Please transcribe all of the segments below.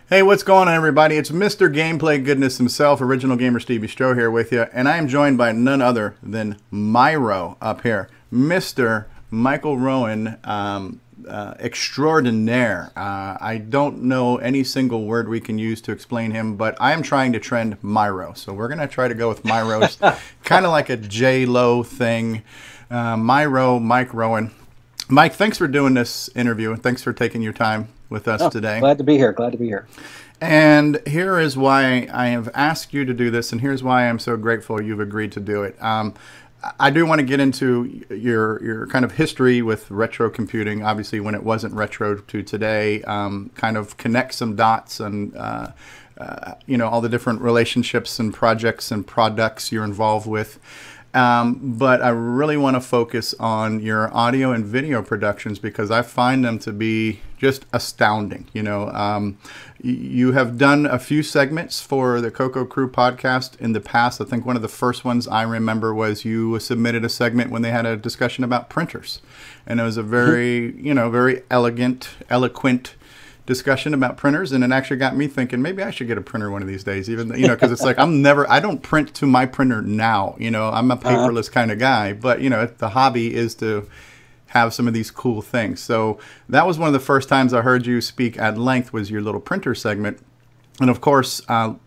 Hey, what's going on, everybody? It's Mr. Gameplay Goodness himself, Original Gamer StevieStrow here with you, and I am joined by none other than MiRo up here, Mr. Michael Rowen, extraordinaire. I don't know any single word we can use to explain him, but I am trying to trend MiRo, so we're going to try to go with MiRo's, kind of like a J-Lo thing. MiRo, Mike Rowen. Mike, thanks for doing this interview, and thanks for taking your time with us today. Glad to be here. Glad to be here. And here is why I have asked you to do this, and here's why I'm so grateful you've agreed to do it. I do want to get into your kind of history with retro computing, obviously when it wasn't retro to today, kind of connect some dots and you know, all the different relationships and projects and products you're involved with. But I really want to focus on your audio and video productions because I find them to be just astounding. You know, you have done a few segments for the CoCo Crew Podcast in the past. I think one of the first ones I remember was you submitted a segment when they had a discussion about printers. And it was a very, you know, very eloquent discussion about printers, and it actually got me thinking maybe I should get a printer one of these days, even though, you know, because it's like I don't print to my printer now, you know, I'm a paperless kind of guy, but you know, the hobby is to have some of these cool things. So that was one of the first times I heard you speak at length, was your little printer segment. And of course,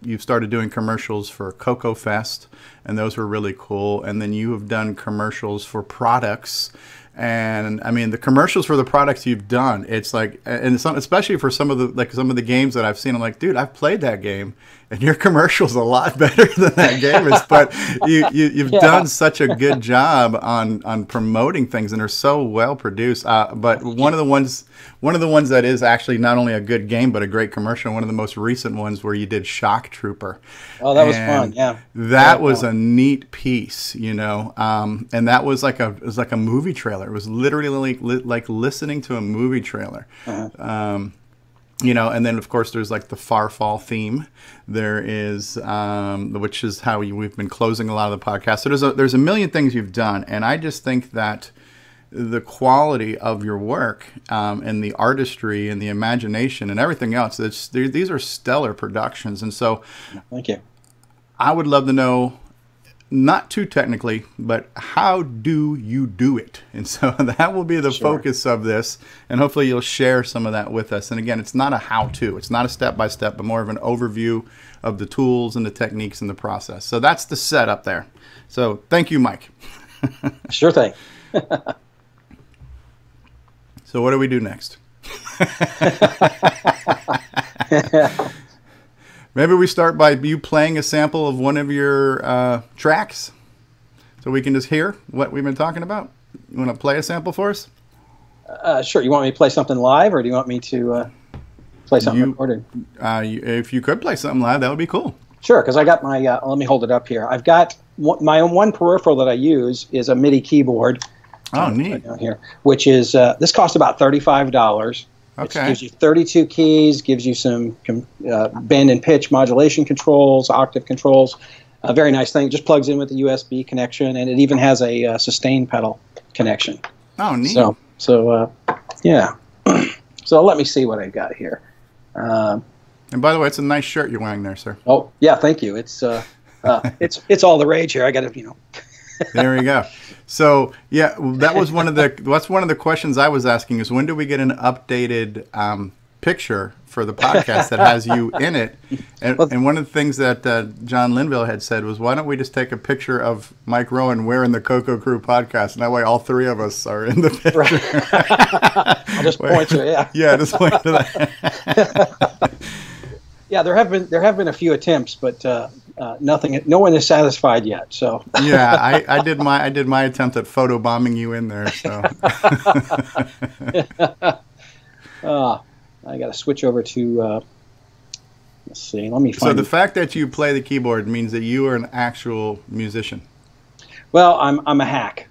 you've started doing commercials for CoCoFEST, and those were really cool. And then you have done commercials for products. And I mean, the commercials for the products you've done, it's like, and especially for some of the games that I've seen, I'm like, dude, I've played that game, and your commercial's a lot better than that game is. But you've done such a good job on promoting things, and they're so well produced. But one of the ones that is actually not only a good game but a great commercial, one of the most recent ones where you did Shock Trooper. Oh, that was fun. Yeah, that was a neat piece, you know, and that was like a movie trailer. It was literally like listening to a movie trailer. You know, and then of course there's like the Farfall theme. There is, which is how we've been closing a lot of the podcasts. So there's a million things you've done, and I just think that the quality of your work and the artistry and the imagination and everything else, these are stellar productions. And so, thank you. I would love to know, not too technically, but how do you do it? And so that will be the focus of this, and hopefully you'll share some of that with us. And again, it's not a how-to, it's not a step-by-step, but more of an overview of the tools and the techniques and the process. So that's the setup there. So thank you, Mike. Sure thing. So what do we do next? Maybe we start by you playing a sample of one of your tracks so we can just hear what we've been talking about. You want to play a sample for us? Sure. You want me to play something live, or do you want me to play something recorded? If you could play something live, that would be cool. Sure, because I got my, let me hold it up here. I've got my one peripheral that I use is a MIDI keyboard. Oh, neat. Down here, which is, this costs about $35. Okay. It gives you 32 keys, gives you some bend and pitch modulation controls, octave controls. A very nice thing. Just plugs in with the USB connection, and it even has a sustain pedal connection. Oh, neat. So yeah. So let me see what I've got here. And by the way, it's a nice shirt you're wearing there, sir. Oh, yeah, thank you. It's it's all the rage here. I got to, you know. There we go. So yeah, that's one of the questions I was asking, is when do we get an updated picture for the podcast that has you in it? And one of the things that John Linville had said was, why don't we just take a picture of Mike Rowen wearing the CoCo Crew Podcast, and that way all three of us are in the picture. Right. I'll just point to it. Yeah. Yeah, just point to that. Yeah, there have been a few attempts, but nothing. No one is satisfied yet. So yeah, I did my attempt at photo bombing you in there. So I got to switch over to. Let's see. Let me find. So the fact that you play the keyboard means that you are an actual musician. Well, I'm a hack.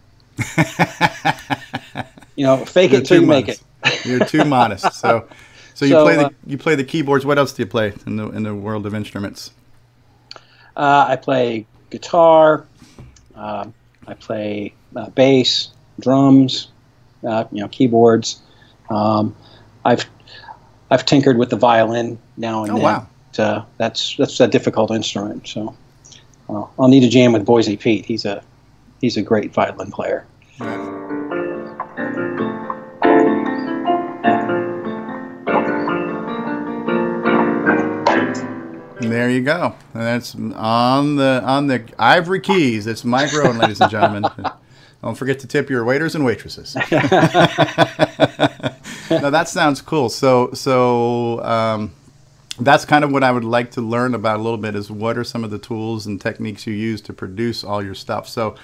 You know, fake it till you make it. You're too modest. So you play the keyboards. What else do you play in the world of instruments? I play guitar. I play bass, drums. Keyboards. I've tinkered with the violin now and then. Wow. That's a difficult instrument. So I'll need to jam with Boise Pete. He's a great violin player. There you go. And that's on the ivory keys. It's Mike Rowen, ladies and gentlemen. Don't forget to tip your waiters and waitresses. No, that sounds cool. So that's kind of what I would like to learn about a little bit, is what are some of the tools and techniques you use to produce all your stuff. So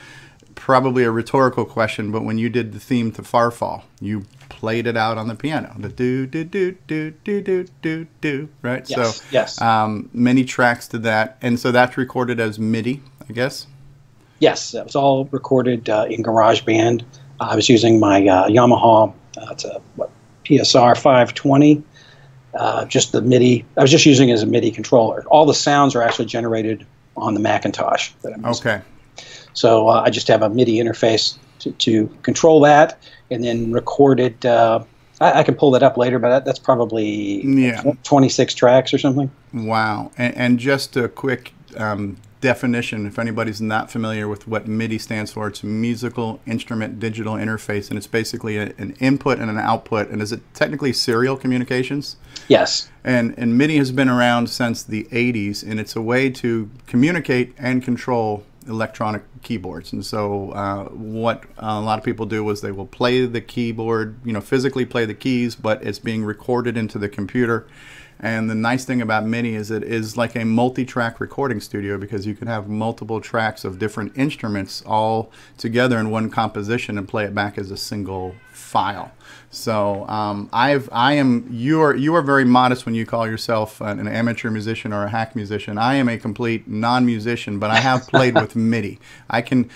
probably a rhetorical question, but when you did the theme to Farfall, you played it out on the piano. The do, do, do, do, do, do, do, do, right? Yes, so yes. Many tracks to that. And so that's recorded as MIDI, I guess? Yes, that was all recorded in GarageBand. I was using my Yamaha, it's a PSR 520. Just the MIDI. I was just using it as a MIDI controller. All the sounds are actually generated on the Macintosh that I'm using. Okay. So I just have a MIDI interface to control that, and then recorded. I can pull that up later, but that's probably 26 tracks or something. Wow. And just a quick definition, if anybody's not familiar with what MIDI stands for, it's Musical Instrument Digital Interface, and it's basically an input and an output. And is it technically serial communications? Yes. And MIDI has been around since the 80s, and it's a way to communicate and control electronic keyboards. And so what a lot of people do is they will play the keyboard, physically play the keys, but it's being recorded into the computer. And the nice thing about MIDI is it is like a multi-track recording studio, because you can have multiple tracks of different instruments all together in one composition and play it back as a single file. So you are very modest when you call yourself an amateur musician or a hack musician. I am a complete non-musician, but I have played with MIDI. I can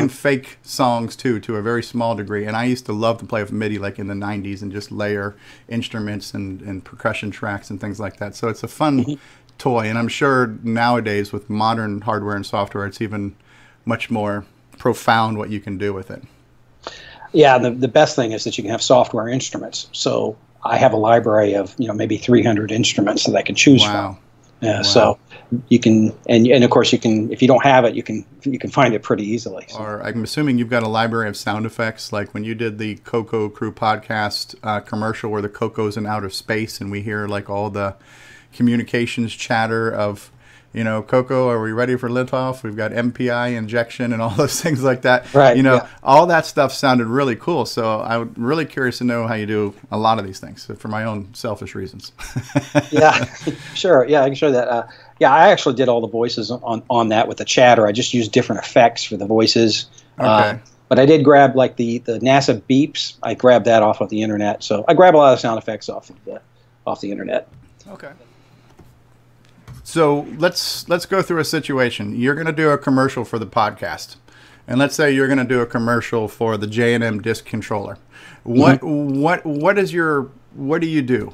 fake songs too, to a very small degree, and I used to love to play with MIDI like in the 90s and just layer instruments and percussion tracks and things like that. So it's a fun toy, and I'm sure nowadays with modern hardware and software, it's even much more profound what you can do with it. Yeah, the best thing is that you can have software instruments. So I have a library of maybe 300 instruments that I can choose from. Wow. So you can, and of course you can, if you don't have it, you can find it pretty easily. So. Or I'm assuming you've got a library of sound effects, like when you did the CoCo Crew Podcast commercial where the CoCo's in outer space, and we hear like all the communications chatter of, CoCo, are we ready for liftoff? We've got MPI injection and all those things like that. Right. All that stuff sounded really cool. So I'm really curious to know how you do a lot of these things for my own selfish reasons. Yeah, sure. Yeah, I can show that. I actually did all the voices on that with the chatter. I just used different effects for the voices. Okay. But I did grab like the NASA beeps. I grabbed that off of the internet. So I grab a lot of sound effects off the internet. Okay. So let's go through a situation. You're going to do a commercial for the podcast, and let's say you're going to do a commercial for the J&M disc controller. What do you do?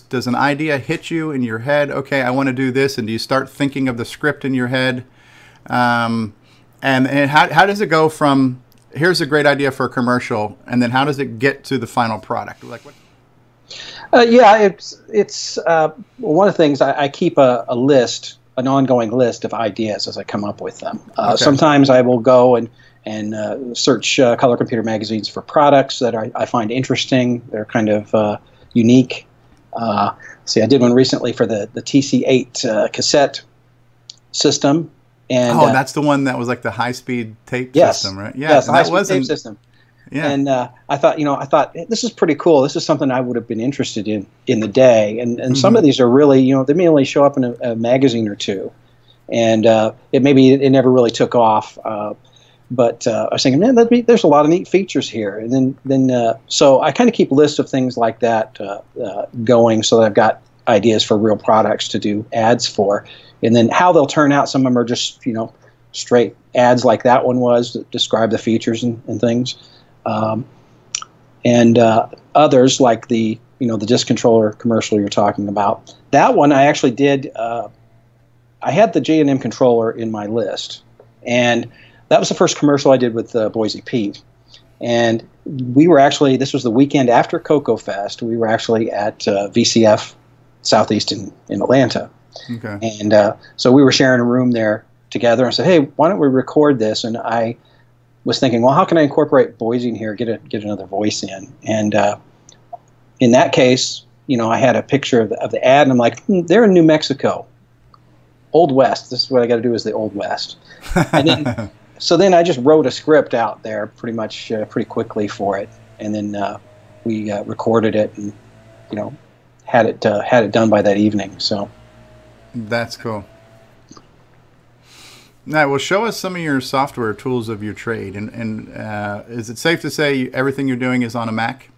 Does an idea hit you in your head? Okay, I want to do this, and do you start thinking of the script in your head? And how does it go from here's a great idea for a commercial, and then how does it get to the final product? Like what? It's one of the things I keep an ongoing list of ideas as I come up with them. Okay. Sometimes I will go and search color computer magazines for products that I find interesting. They're kind of unique. I did one recently for the TC8 cassette system. And, that's the one that was like the high-speed tape system, right? Yeah, yes, high-speed tape system. Yeah. And I thought this is pretty cool. This is something I would have been interested in the day. And some of these are really, they may only show up in a magazine or two, and it never really took off. But I was thinking, man, there's a lot of neat features here. And then so I kind of keep lists of things like that going, so that I've got ideas for real products to do ads for. And then how they'll turn out, some of them are just straight ads like that one was that describe the features and things. And others like the disc controller commercial you're talking about. That one I actually did. I had the J&M controller in my list, and that was the first commercial I did with Boise Pete. And we were actually, this was the weekend after CoCoFEST, we were actually at VCF Southeast in Atlanta. Okay. And so we were sharing a room there together and said, hey, why don't we record this? And I was thinking, well, how can I incorporate Boise in here, get another voice in? And in that case, I had a picture of the ad, and I'm like, they're in New Mexico. Old West. This is what I got to do is the Old West. And then, so then I just wrote a script out there pretty much pretty quickly for it. And then we recorded it and, had it done by that evening. So that's cool. Now, well, show us some of your software tools of your trade. And is it safe to say everything you're doing is on a Mac?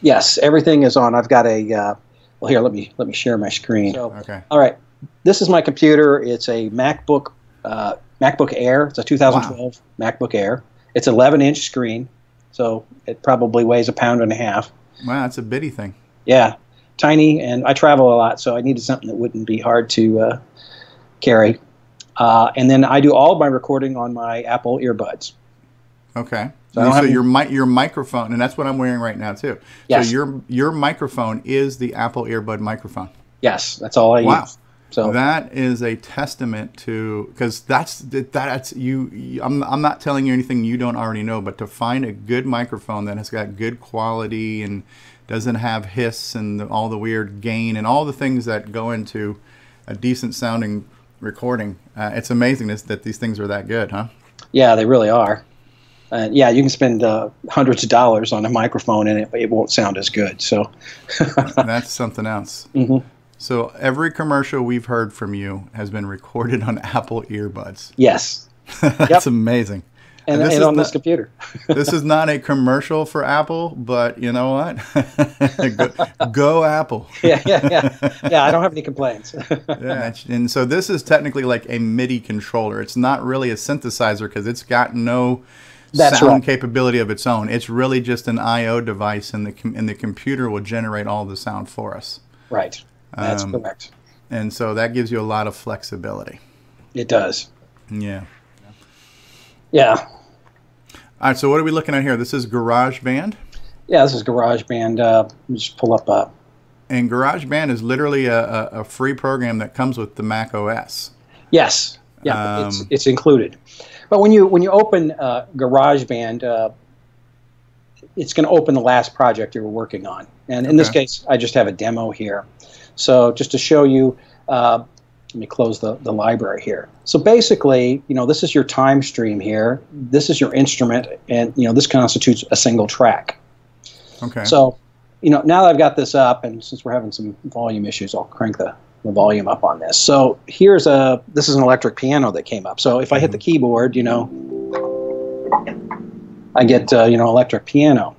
Yes, everything is on. I've got a, well, here, let me share my screen. So, okay. All right. This is my computer. It's a MacBook Air. It's a 2012 MacBook Air. It's an 11-inch screen, so it probably weighs 1.5 pounds. Wow, that's a bitty thing. Yeah, tiny, and I travel a lot, so I needed something that wouldn't be hard to carry. And then I do all of my recording on my Apple earbuds. Okay. So your microphone, and that's what I'm wearing right now too. Yes. So your microphone is the Apple earbud microphone. Yes, that's all I use. So that is a testament to, because that's you. I'm not telling you anything you don't already know, but to find a good microphone that has got good quality and doesn't have hiss and all the weird gain and all the things that go into a decent sounding recording, it's amazing that these things are that good, huh? Yeah, they really are. Yeah, you can spend hundreds of dollars on a microphone and it won't sound as good. So that's something else. Mm-hmm. So every commercial we've heard from you has been recorded on Apple earbuds. Yes. That's amazing. And on this computer. This is not a commercial for Apple, but you know what? go Apple. Yeah, I don't have any complaints. Yeah, and so this is technically like a MIDI controller. It's not really a synthesizer because it's got no sound capability of its own. It's really just an I/O device, and the computer will generate all the sound for us. Right. That's correct. And so that gives you a lot of flexibility. It does. Yeah. Yeah. All right, so what are we looking at here? This is GarageBand? Yeah, this is GarageBand. Let me just pull up And GarageBand is literally a free program that comes with the Mac OS. Yes. Yeah, it's included. But when you open GarageBand, it's going to open the last project you were working on. And in this case, I just have a demo here. So just to show you, let me close the library here. So basically, this is your time stream here. This is your instrument, and this constitutes a single track. Okay. So, now that I've got this up, and since we're having some volume issues, I'll crank the volume up on this. So this is an electric piano that came up. So if I hit the keyboard, I get electric piano.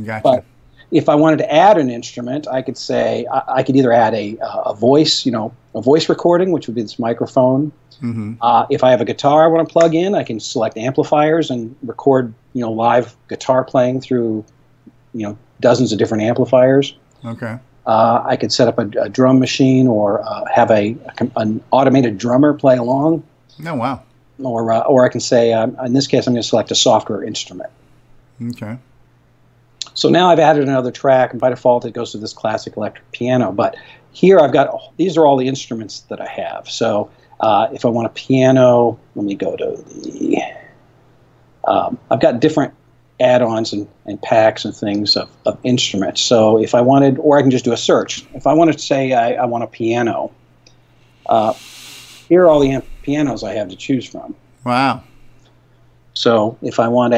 Gotcha. But if I wanted to add an instrument, I could say I could either add a voice, a voice recording, which would be this microphone. Mm-hmm. If I have a guitar I want to plug in, I can select amplifiers and record, live guitar playing through, dozens of different amplifiers. Okay. I could set up a drum machine or have an automated drummer play along. Oh, wow. Or I can say, in this case, I'm going to select a software instrument. Okay. So now I've added another track, and by default it goes to this classic electric piano. But here these are all the instruments that I have. So if I want a piano, let me go to the, I've got different add-ons and packs and things of instruments. So if I wanted, or I can just do a search. If I wanted to say I want a piano, here are all the pianos I have to choose from. Wow. So if I want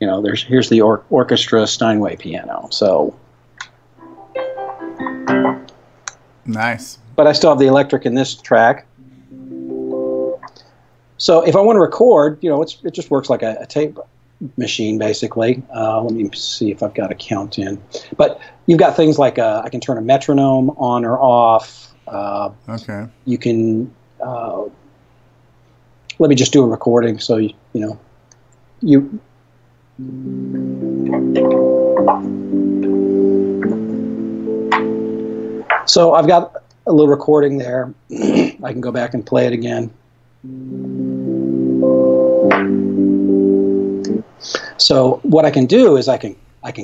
here's the orchestra Steinway piano. So nice. But I still have the electric in this track. So if I want to record, it just works like a tape machine, basically. Let me see if I've got a count in. But you've got things like I can turn a metronome on or off. Okay. You can let me just do a recording. So you. So I've got a little recording there. I can go back and play it again. So what I can do is I can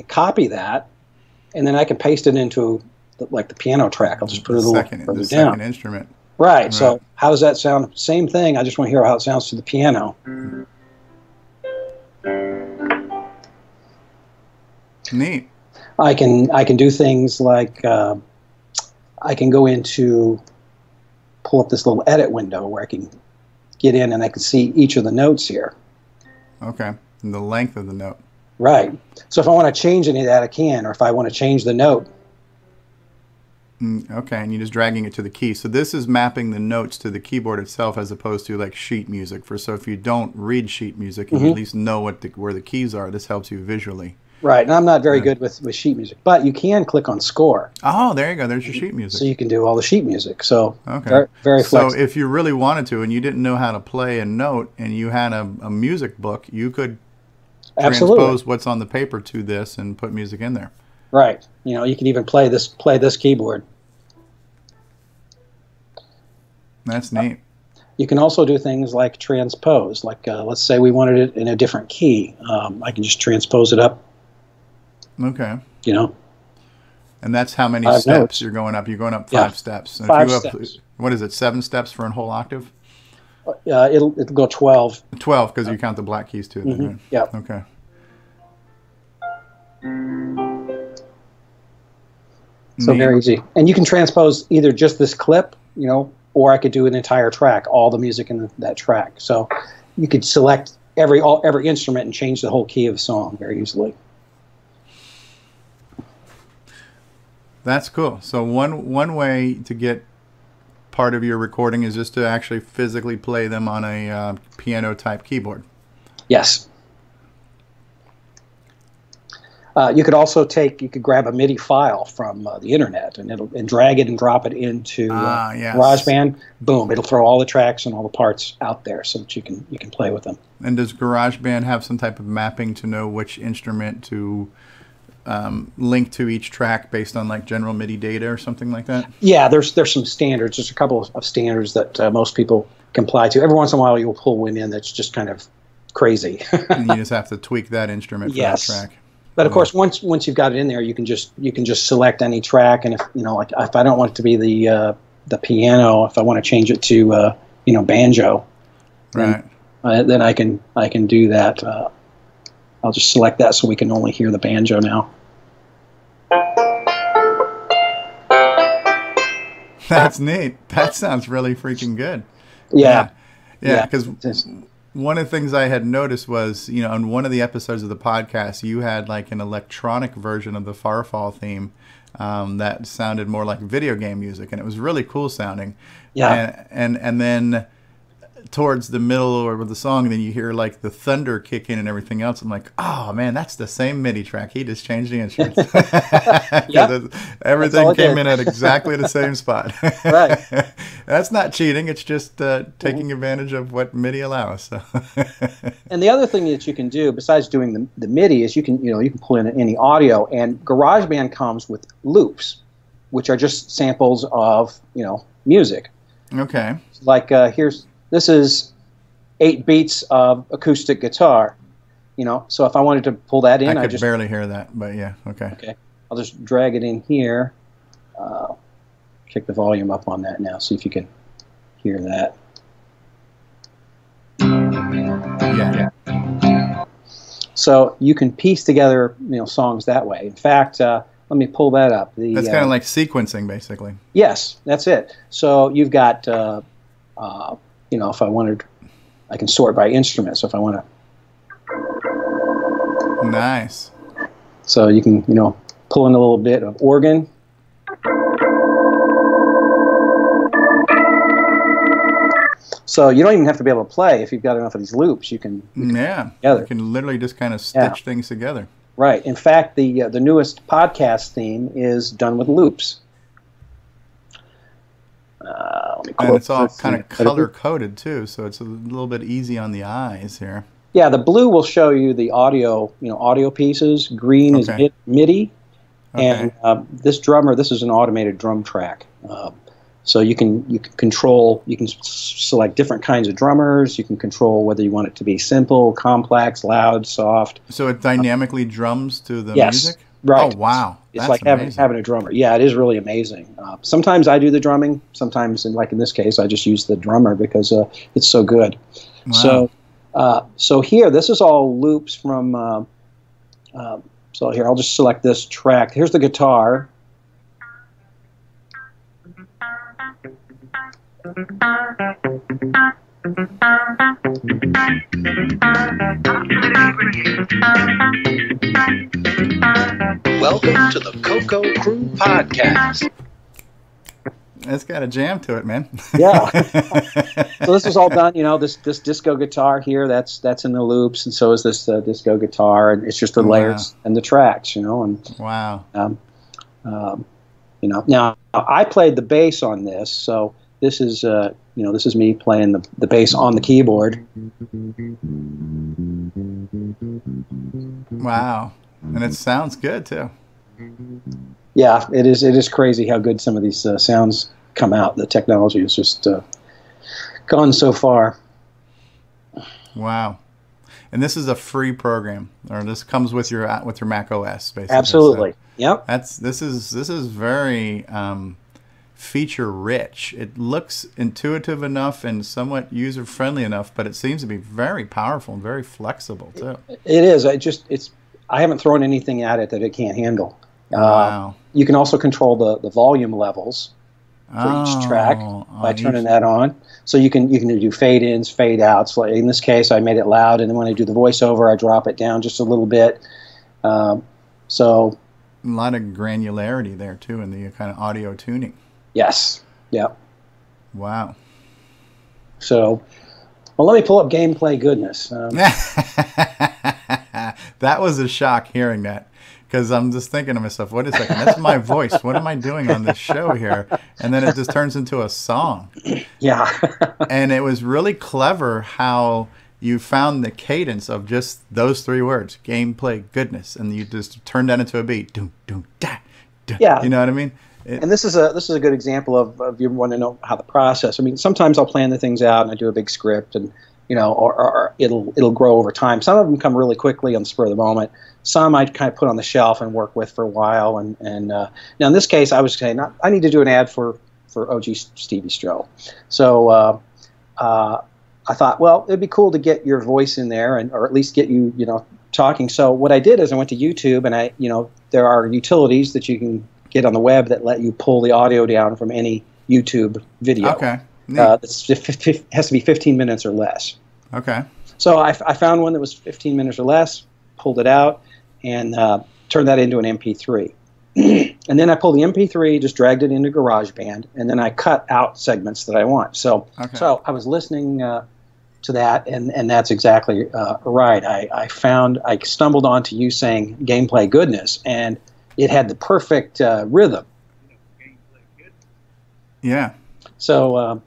copy that, and then I can paste it into like the piano track. I'll just put it a little further down. Second instrument. Right. So how does that sound? Same thing. I just want to hear how it sounds to the piano. Neat. I can do things like I can go into pull up this little edit window where I can get in and I can see each of the notes here. Okay. And the length of the note. Right. So if I want to change any of that, I can, or if I want to change the note. Okay, and you're just dragging it to the key. So this is mapping the notes to the keyboard itself as opposed to like sheet music. So if you don't read sheet music, you at least know where the keys are. This helps you visually. Right, and I'm not very good with sheet music, but you can click on score. Oh, there you go. There's your sheet music. So you can do all the sheet music. So very, very flexible. So if you really wanted to and you didn't know how to play a note and you had a music book, you could transpose what's on the paper to this and put music in there. Right. You know, you can even play this keyboard. That's neat. You can also do things like transpose. Like let's say we wanted it in a different key. I can just transpose it up. Okay. You know. And that's how many steps notes. You're going up. You're going up 5 steps. And 5 steps. What is it? 7 steps for a whole octave? It'll go 12. 12 because you count the black keys too. Right? Yeah. Okay. So very easy. And you can transpose either just this clip, you know, or I could do an entire track, all the music in that track. So you could select every instrument and change the whole key of the song very easily. That's cool. So one way to get part of your recording is just to actually physically play them on a piano type keyboard. Yes. You could also grab a MIDI file from the internet and drag it and drop it into GarageBand. Boom! It'll throw all the tracks and all the parts out there so that you can play with them. And does GarageBand have some type of mapping to know which instrument to link to each track based on like general MIDI data or something like that? Yeah, there's some standards. There's a couple of standards that most people comply to. Every once in a while, you'll pull one in that's just kind of crazy. And you just have to tweak that instrument for that track. But of course, once you've got it in there, you can just select any track, and if if I don't want it to be the piano, if I want to change it to banjo, right? Then I can do that. I'll just select that so we can only hear the banjo now. That's neat. That sounds really freaking good. Yeah. Because one of the things I had noticed was, on one of the episodes of the podcast, you had like an electronic version of the Farfall theme that sounded more like video game music, and it was really cool sounding. Yeah. And then towards the middle of the song, then you hear like the thunder kick in and everything else. I'm like, oh man, that's the same MIDI track. He just changed the instruments. Everything came in at exactly the same spot. Right. That's not cheating. It's just taking advantage of what MIDI allows. So. And the other thing that you can do besides doing the MIDI is you can pull in any audio, and GarageBand comes with loops, which are just samples of music. Okay. Like this is 8 beats of acoustic guitar, So if I wanted to pull that in, I could barely hear that, but yeah, okay. Okay, I'll just drag it in here. Kick the volume up on that now. See if you can hear that. Yeah. So you can piece together, songs that way. In fact, let me pull that up. That's kind of like sequencing, basically. Yes, that's it. So you've got. If I wanted, I can sort by instrument. So if I want to. Nice. So you can, pull in a little bit of organ. So you don't even have to be able to play if you've got enough of these loops. You can you can literally just kind of stitch things together. Right. In fact, the newest podcast theme is done with loops. And it's all kind of color-coded, too, so it's a little bit easy on the eyes here. Yeah, the blue will show you the audio pieces. Green is MIDI. Okay. And this is an automated drum track. So you can control, you can select different kinds of drummers. You can control whether you want it to be simple, complex, loud, soft. So it dynamically drums to the Yes, music? right. Oh, wow. It's like having a drummer. Yeah, it is really amazing. Sometimes I do the drumming. Sometimes, like in this case, I just use the drummer because it's so good. Wow. So here, this is all loops from. So here, I'll just select this track. Here's the guitar. Welcome to the CoCo Crew Podcast. It's got a jam to it, man. Yeah. So this was all done, this disco guitar here, that's in the loops, and so is this disco guitar, and it's just the layers and the tracks, and wow. Now I played the bass on this, so this is this is me playing the bass on the keyboard. Wow. And it sounds good too. Yeah, it is crazy how good some of these sounds come out. The technology has just gone so far. Wow. And this is a free program, or this comes with your Mac OS, basically. Absolutely. So yep. This is very feature rich. It looks intuitive enough and somewhat user friendly enough, but it seems to be very powerful and very flexible too. It is. I haven't thrown anything at it that it can't handle. Wow. You can also control the volume levels for each track by turning that on. So you can do fade ins, fade outs. Like in this case, I made it loud, and then when I do the voiceover, I drop it down just a little bit. So a lot of granularity there too in the kind of audio tuning. Yes. Yep. Wow. So, well, let me pull up gameplay goodness. That was a shock hearing that, because I'm just thinking to myself, wait a second, that's my voice. What am I doing on this show here? And then it just turns into a song. Yeah. And it was really clever how you found the cadence of just those three words, gameplay goodness, and you just turned that into a beat. Doom, doom, da, da. Yeah. You know what I mean? And this is a good example of you want to know how the process. I mean, sometimes I'll plan the things out and I do a big script, and or it'll grow over time. Some of them come really quickly on the spur of the moment. Some I kind of put on the shelf and work with for a while. And now in this case, I was saying I need to do an ad for ogStevieStrow. So I thought, well, it'd be cool to get your voice in there, or at least get you talking. So what I did is I went to YouTube, and there are utilities that you can get on the web that let you pull the audio down from any YouTube video. Okay. It has to be 15 minutes or less. Okay. So I found one that was 15 minutes or less, pulled it out, and turned that into an MP3. And then I pulled the MP3, just dragged it into GarageBand, and then I cut out segments that I want. So I was listening to that, and that's exactly right. I stumbled onto you saying gameplay goodness, and it had the perfect rhythm. Yeah. So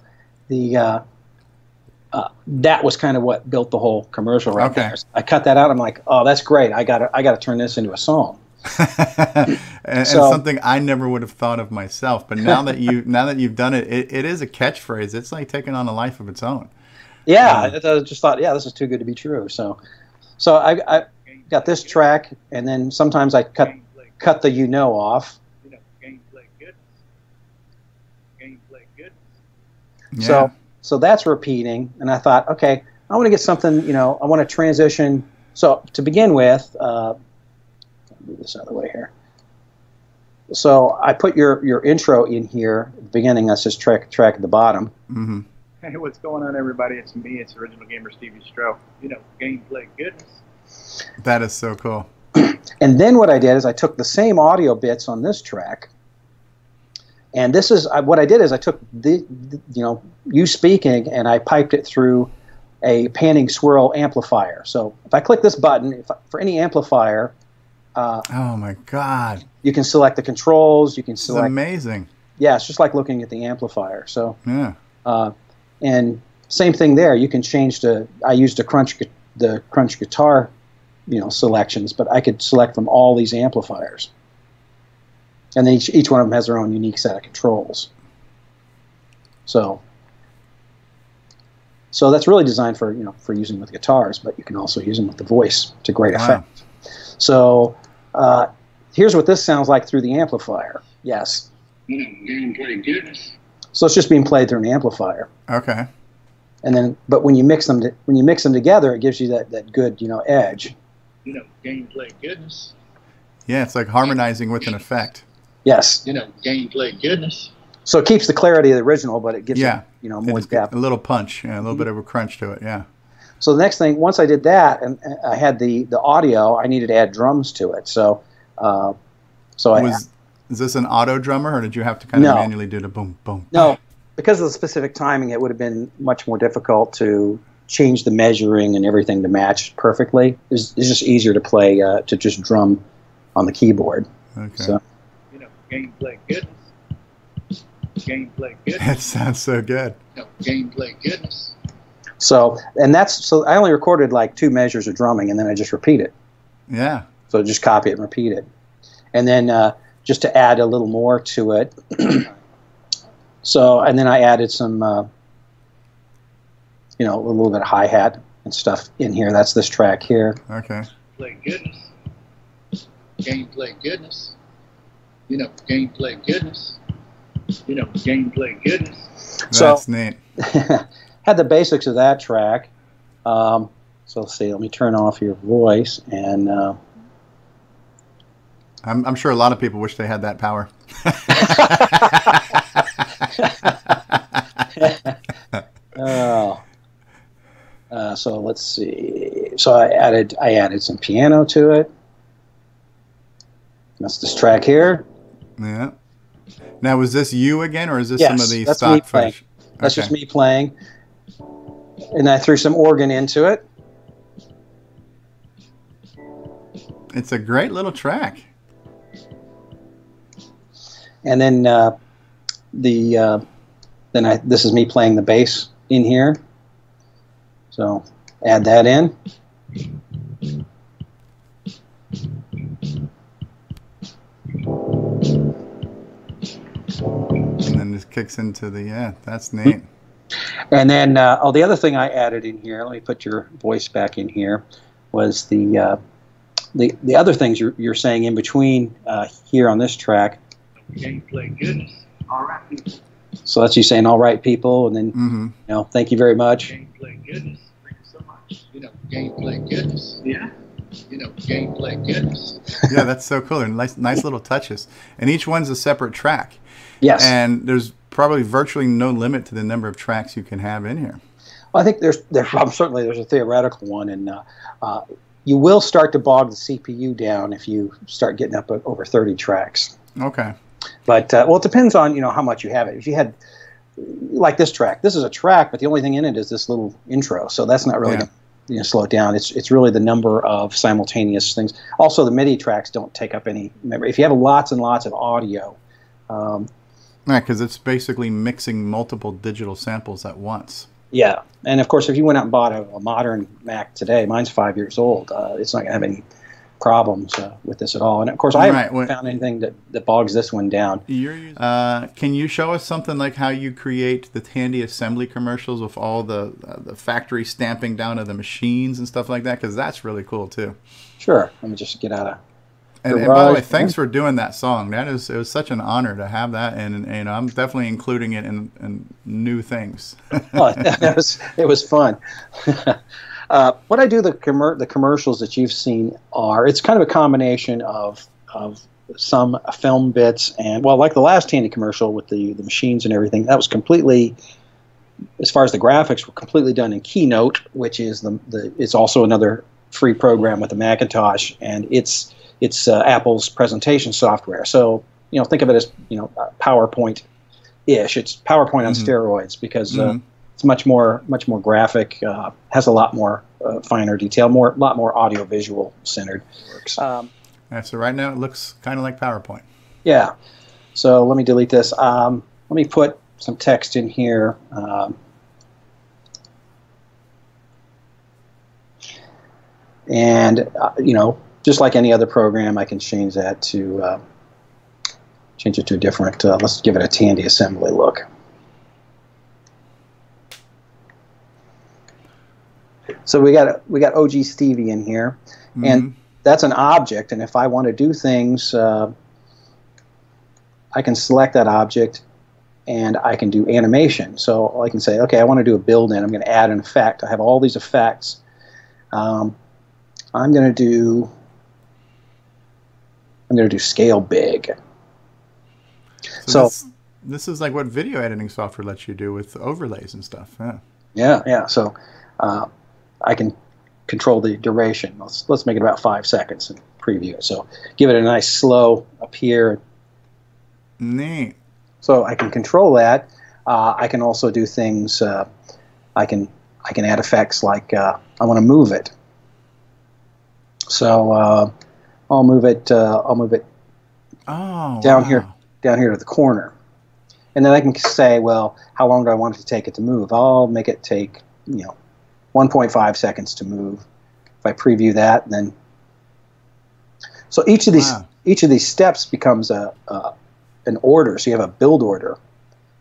that was kind of what built the whole commercial right there. So I cut that out. I'm like, oh, that's great. I got to turn this into a song. and something I never would have thought of myself. But now that you've done it, it is a catchphrase. It's like taking on a life of its own. Yeah, I just thought, this is too good to be true. So I got this track, and then sometimes I cut the off. Yeah. So that's repeating, and I thought, okay, I want to get something, I want to transition. So to begin with, I'll move this out of the way here. So I put your intro in here at the beginning. That's just track at the bottom. Mm-hmm. Hey, what's going on, everybody? It's me. It's original gamer StevieStrow. Gameplay goodness. That is so cool. And then what I did is I took the same audio bits on this track. And this is what I did is I took you speaking, and I piped it through a panning swirl amplifier. So if I click this button, for any amplifier, oh my God, you can select the controls. You can select. It's amazing. Yeah, it's just like looking at the amplifier. So yeah, and same thing there. You can change I used the crunch guitar, selections, but I could select from all these amplifiers. And then each one of them has their own unique set of controls. So that's really designed for for using with guitars, but you can also use them with the voice to great effect. So here's what this sounds like through the amplifier. Yes. Gameplay goodness. So it's just being played through an amplifier. Okay. And then, but when you mix them together, it gives you that good edge. Gameplay goodness. Yeah, it's like harmonizing with an effect. Yes. Gameplay goodness. So it keeps the clarity of the original, but it gives it more depth. A little punch, a little bit of a crunch to it. Yeah. So the next thing, once I did that, and I had the audio, I needed to add drums to it. So is this an auto drummer, or did you have to kind of manually do the boom, boom? No, because of the specific timing, it would have been much more difficult to change the measuring and everything to match perfectly. It's just easier to play, to just drum on the keyboard. Okay. So. Gameplay goodness. Gameplay goodness. That sounds so good. Gameplay goodness. So I only recorded like 2 measures of drumming, and then I just repeat it. Yeah. So just copy it and repeat it. And then just to add a little more to it, and then I added some, a little bit of hi-hat and stuff in here. That's this track here. Okay. Gameplay goodness. Gameplay goodness. Gameplay goodness. Gameplay goodness. That's neat. Had the basics of that track. So let's see. Let me turn off your voice, and I'm sure a lot of people wish they had that power. So let's see. So I added some piano to it. That's this track here. Yeah. Now, was this you again, or is this some of the that's stock footage? That's just me playing. And I threw some organ into it. It's a great little track. And then this is me playing the bass in here. So add that in. And then this kicks into the, that's neat. And then, the other thing I added in here, let me put your voice back in here, was the other things you're saying in between here on this track. Gameplay goodness. All right, people. So that's you saying, all right, people, and then, thank you very much. Gameplay goodness. Thank you so much. Gameplay goodness. Yeah. Gameplay goodness. Yeah, that's so cool. And nice little touches. And each one's a separate track. Yes. And there's probably virtually no limit to the number of tracks you can have in here. Well, I think there's a theoretical one, and you will start to bog the CPU down if you start getting up over 30 tracks. Okay. But it depends on how much you have it. If you had like this track, this is a track, but the only thing in it is this little intro, so that's not really going to slow it down. It's really the number of simultaneous things. Also, the MIDI tracks don't take up any memory. If you have lots and lots of audio. Right, because it's basically mixing multiple digital samples at once. Yeah, and of course, if you went out and bought a modern Mac today, mine's 5 years old, it's not going to have any problems with this at all. And of course, I haven't found anything that bogs this one down. Can you show us something like how you create the Tandy Assembly commercials with all the factory stamping down of the machines and stuff like that? Because that's really cool too. Sure. Let me just get out of. And by the way, thanks for doing that song. It was such an honor to have that, and I'm definitely including it in new things. It was fun. What I do, the commercials that you've seen it's kind of a combination of some film bits and, like the last Tandy commercial with the machines and everything, that was completely, as far as the graphics, were completely done in Keynote, which is it's also another free program with the Macintosh, and it's Apple's presentation software. So think of it as PowerPoint-ish. It's PowerPoint on steroids because it's much more graphic, has a lot more finer detail, a lot more audio-visual centered. So right now it looks kind of like PowerPoint. Yeah. So let me delete this. Let me put some text in here. And just like any other program, I can change that to change it to a different. Let's give it a Tandy Assembly look. So we got ogStevie in here, and that's an object. And if I want to do things, I can select that object, and I can do animation. So I can say, okay, I want to do a build-in. I'm going to add an effect. I have all these effects. I'm going to do scale big. So this is like what video editing software lets you do with overlays and stuff. Yeah. So I can control the duration. Let's make it about 5 seconds and preview it. So give it a nice slow up here. Neat. So I can control that. I can also do things. I can add effects like I want to move it. So I'll move it down here to the corner, and then I can say, well, how long do I want it to take it to move? I'll make it take 1.5 seconds to move. If I preview that, then so each of these steps becomes an order. So you have a build order.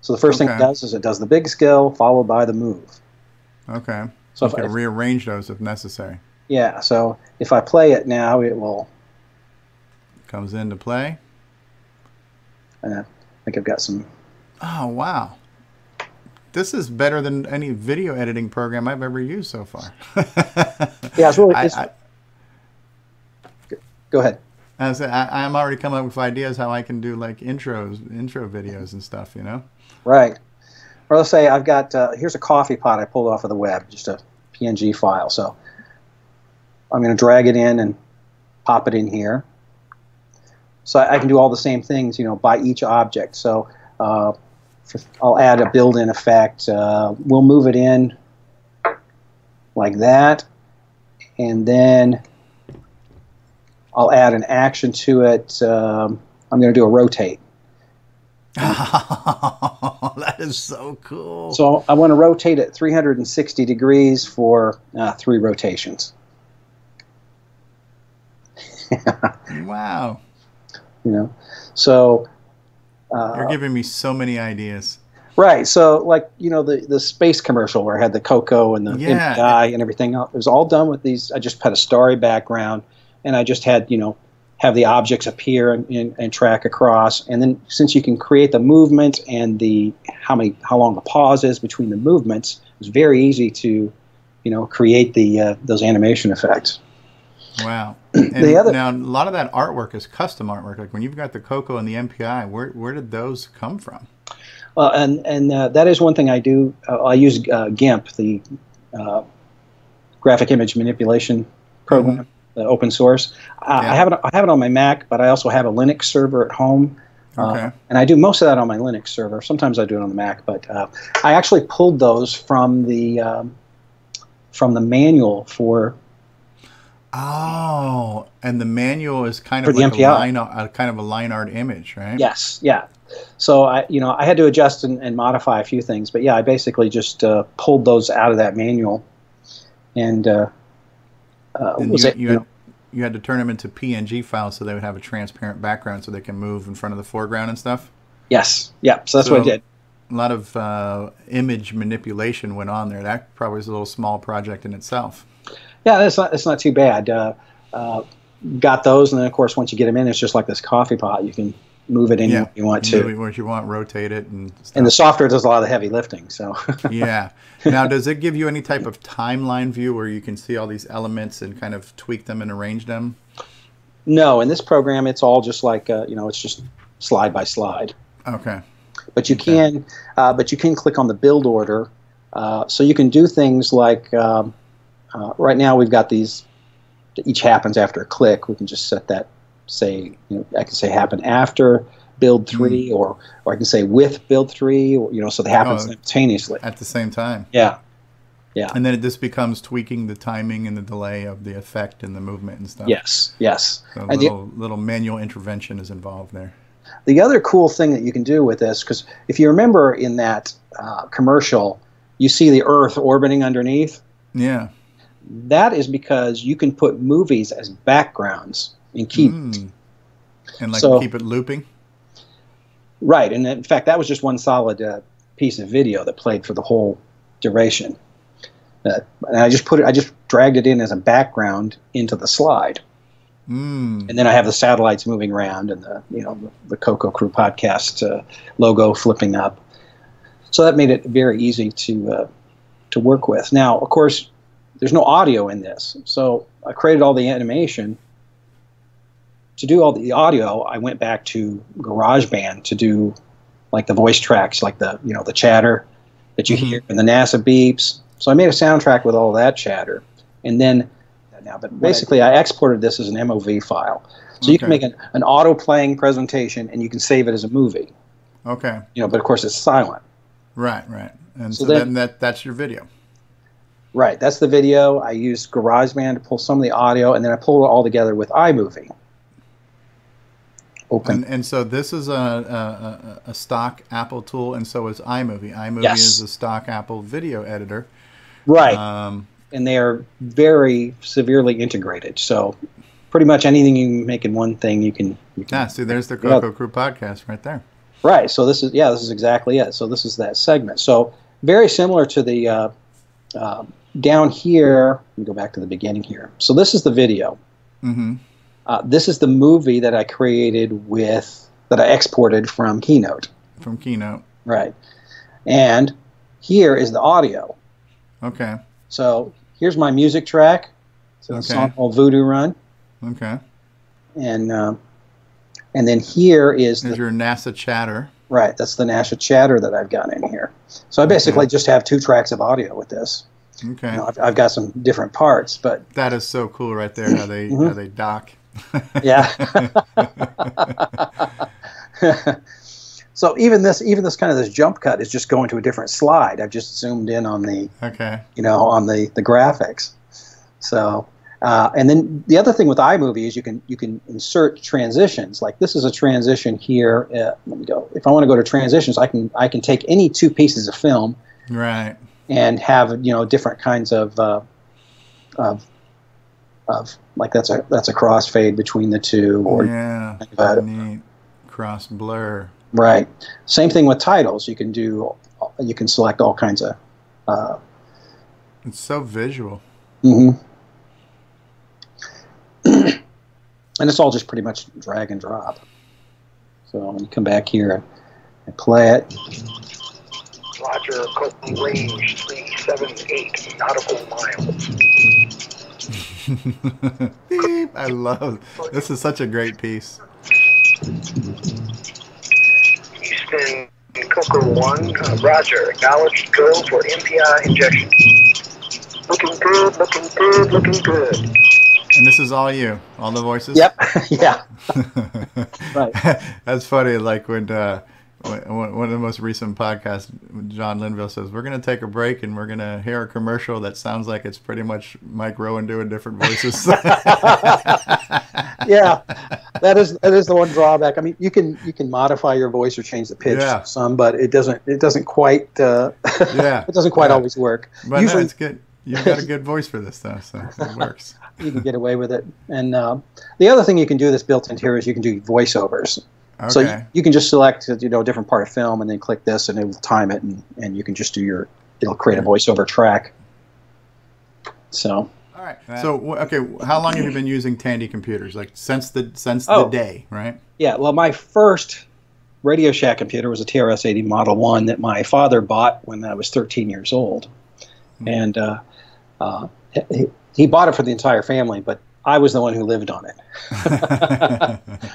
So the first thing it does is it does the big scale followed by the move. Okay. So you can rearrange those if necessary. Yeah. So if I play it now, it will comes into play. I think I've got some. Oh wow. This is better than any video editing program I've ever used so far. Yeah, it's really. Go ahead. I'm already coming up with ideas how I can do like intro videos and stuff, Right. Or let's say I've got, here's a coffee pot I pulled off of the web, just a PNG file. So I'm going to drag it in and pop it in here. So I can do all the same things, by each object. So I'll add a built-in effect. We'll move it in like that, and then I'll add an action to it. I'm going to do a rotate. Oh, that is so cool. So I want to rotate it 360 degrees for 3 rotations. Wow. So you're giving me so many ideas. Right. So like, the space commercial where I had the CoCo and the MPI and everything else, it was all done with these. I just had a starry background, and I just had, have the objects appear and track across. And then since you can create the movement and how long the pause is between the movements, it's very easy to, create those animation effects. Wow. And now a lot of that artwork is custom artwork. Like when you've got the CoCo and the MPI, where did those come from? Well, and that is one thing I do. I use GIMP, the graphic image manipulation program. Open source. I have it on my Mac, but I also have a Linux server at home, and I do most of that on my Linux server. Sometimes I do it on the Mac, but I actually pulled those from the manual for. Oh, and the manual is kind of like a line art image, right? Yes, yeah. So I had to adjust and modify a few things, but yeah, I basically just pulled those out of that manual, and. You had to turn them into PNG files so they would have a transparent background so they can move in front of the foreground and stuff? Yes. Yeah. So that's what I did. A lot of image manipulation went on there. That probably was a little small project in itself. Yeah, it's not too bad. Got those, and then, of course, once you get them in, it's just like this coffee pot. You can move it in where you want to. Move it where you want, rotate it. And the software does a lot of the heavy lifting. So. Yeah. Now, does it give you any type of timeline view where you can see all these elements and kind of tweak them and arrange them? No, in this program, it's all just like it's just slide by slide. Okay. But you can click on the build order, so you can do things like right now we've got these. Each happens after a click. We can just set that. Say I can say happen after build 3, or I can say with build 3, or so they happen simultaneously at the same time. Yeah. And then this becomes tweaking the timing and the delay of the effect and the movement and stuff. Yes. So a little manual intervention is involved there. The other cool thing that you can do with this, because if you remember in that commercial, you see the Earth orbiting underneath. Yeah. That is because you can put movies as backgrounds and keep and keep it looping. Right, and in fact, that was just one solid piece of video that played for the whole duration. And I just dragged it in as a background into the slide. And then I have the satellites moving around and the CoCo Crew Podcast logo flipping up. So that made it very easy to work with. Now, of course, there's no audio in this, so I created all the animation. To do all the audio, I went back to GarageBand to do like the voice tracks, like the chatter that you hear and the NASA beeps. So I made a soundtrack with all that chatter, and then but basically I exported this as an MOV file, so you can make an auto-playing presentation and you can save it as a movie. Okay. But of course it's silent. Right. And so then that's your video. Right. That's the video. I used GarageBand to pull some of the audio, and then I pulled it all together with iMovie. Open. And so this is a stock Apple tool, and so is iMovie. iMovie Yes. is a stock Apple video editor. Right. And they are very severely integrated. So pretty much anything you can make in one thing, you can see, there's the CoCo Crew Podcast right there. Right. So this is exactly it. So this is that segment. So very similar to the down here. Let me go back to the beginning here. So this is the video. Mm-hmm. This is the movie that I created that I exported from Keynote. From Keynote. Right. And here is the audio. Okay. So here's my music track. So it's a song called Voodoo Run. Okay. And then here is your NASA chatter. Right. That's the NASA chatter that I've got in here. So I basically just have 2 tracks of audio with this. Okay. I've got some different parts, but that is so cool right there how they dock. Yeah. So even this kind of this jump cut is just going to a different slide. I've just zoomed in on the on the graphics. So and then the other thing with iMovie is you can insert transitions. Like this is a transition here. Let me go. If I want to go to transitions, I can take any 2 pieces of film. Right. And have different kinds of like that's a crossfade between the 2 or neat cross blur. Right. Same thing with titles. You can select all kinds of. It's so visual. Mm-hmm. And it's all just pretty much drag and drop. So I'm going to come back here and play it. Roger, Copeland range 378 nautical miles. Beep. I love this. Is such a great piece. Houston, CoCo 1, Roger, acknowledged, go for MPI injection. Looking good, looking good, looking good. And this is all you, all the voices? Yep. Yeah. Right. That's funny, like when one of the most recent podcasts, John Linville says, we're going to take a break and we're going to hear a commercial that sounds like it's pretty much Mike Rowen doing different voices. Yeah, that is the one drawback. I mean, you can modify your voice or change the pitch some, but it doesn't quite always work. But usually, no, it's good. You've got a good voice for this stuff, so it works. You can get away with it. And the other thing you can do that's built into here is you can do voiceovers. Okay. So you can just select a different part of film and then click this and it will time it and you can just do it'll create a voiceover track. So. All right. So how long have you been using Tandy computers? Like since the day, right? Yeah. Well, my first Radio Shack computer was a TRS-80 Model 1 that my father bought when I was 13 years old, and he bought it for the entire family, but I was the one who lived on it.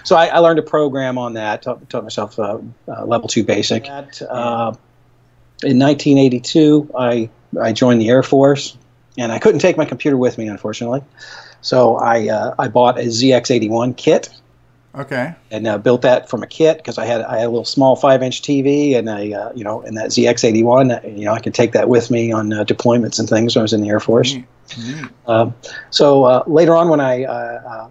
So I learned to program on that. Taught myself level 2 basic. In 1982, I joined the Air Force. And I couldn't take my computer with me, unfortunately. So I bought a ZX81 kit. Okay. And built that from a kit because I had a little small 5-inch TV and and that ZX81. I could take that with me on deployments and things when I was in the Air Force. Mm-hmm. So later on, when I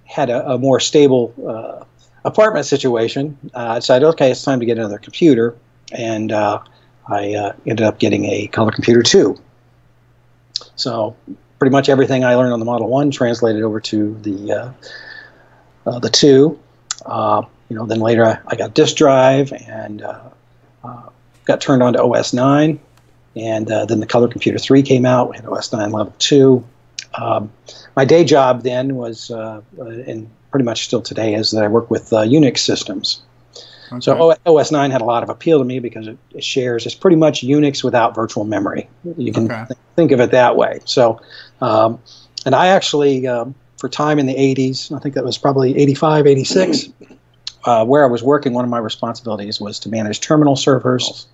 had a more stable apartment situation, I decided, okay, it's time to get another computer, and I ended up getting a color computer 2. So pretty much everything I learned on the Model 1 translated over to the 2. Then later I got disk drive and got turned on to OS 9. And then the Color Computer 3 came out. We had OS 9 Level 2. My day job then was, and pretty much still today, is that I work with Unix systems. Okay. So OS 9 had a lot of appeal to me because it shares, it's pretty much Unix without virtual memory. You can think of it that way. So, and I actually, for time in the 80s, I think that was probably 85, 86, where I was working, one of my responsibilities was to manage terminal servers.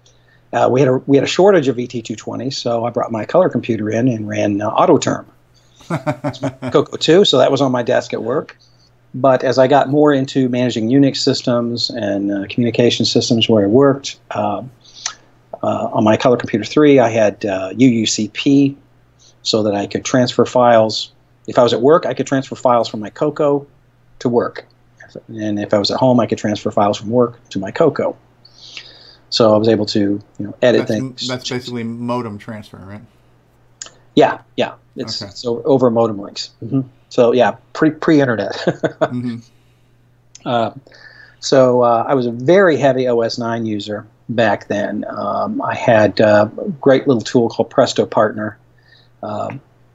We had a shortage of ET220s, so I brought my color computer in and ran AutoTerm. CoCo 2, so that was on my desk at work. But as I got more into managing Unix systems and communication systems where I worked, on my Color Computer 3, I had UUCP so that I could transfer files. If I was at work, I could transfer files from my CoCo to work. And if I was at home, I could transfer files from work to my CoCo. So I was able to edit things. That's basically modem transfer, right? Yeah. It's over modem links. Mm-hmm. So yeah, pre-internet. Mm-hmm. So I was a very heavy OS 9 user back then. I had a great little tool called Presto Partner,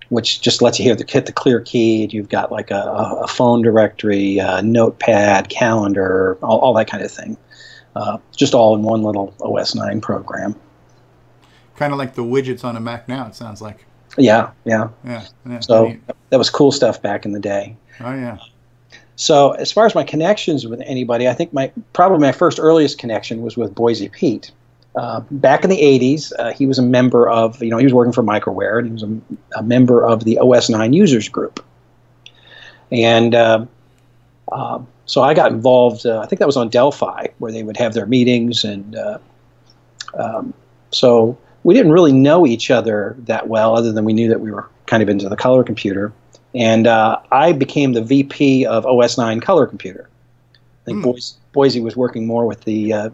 which just lets you hit the clear key. And you've got like a phone directory, notepad, calendar, all that kind of thing. Just all in one little OS 9 program. Kind of like the widgets on a Mac now, it sounds like. Yeah. So neat. That was cool stuff back in the day. Oh, yeah. So as far as my connections with anybody, I think probably my first earliest connection was with Boise Pete. Back in the 80s, he was a member of, he was working for Microware, and he was a member of the OS 9 users group. And so I got involved, I think that was on Delphi, where they would have their meetings. And so we didn't really know each other that well, other than we knew that we were kind of into the color computer. And I became the VP of OS 9 Color Computer. I think Boise was working more with the